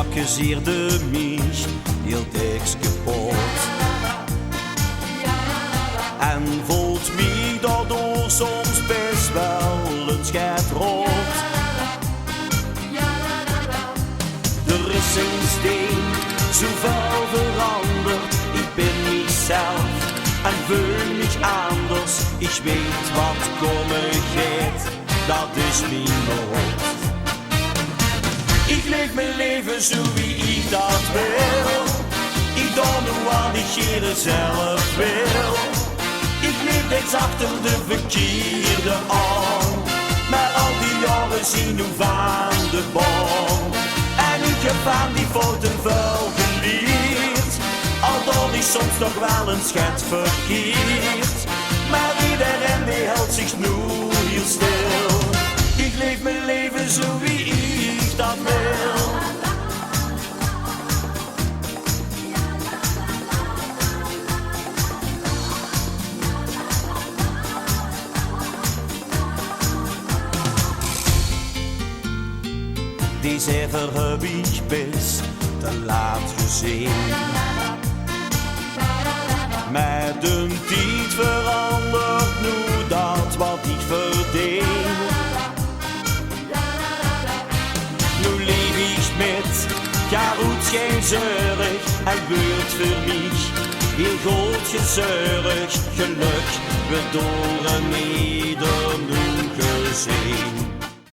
organiseerde mich heel diks kapot. En voelt me daardoor soms best wel een schet rot. Er is sindsdien zoveel veranderd, ik ben mezelf en voel mich anders. Ik weet wat komen gaat, dat is mijn lot. Ik leef mijn leven zo wie ik dat wil. Ik doe nu wat ik hier zelf wil. Ik leef niks achter de verkeerde aan. Maar al die jaren zien nu van de baan. En ik heb van die fouten veel geleerd. Al doe ik soms nog wel een schet verkeerd. Maar iedereen die houdt zich nu heel stil. Ik leef mijn leven zo wie ik dat wil. Die zever heb ik best te laat gezien. Met de tijd verandert nu dat wat ik verdien. Nu leef ik met ja goed geen zeurig. Het wordt voor mij heel goed gezeurig. Geluk we door een ieder nu gezien.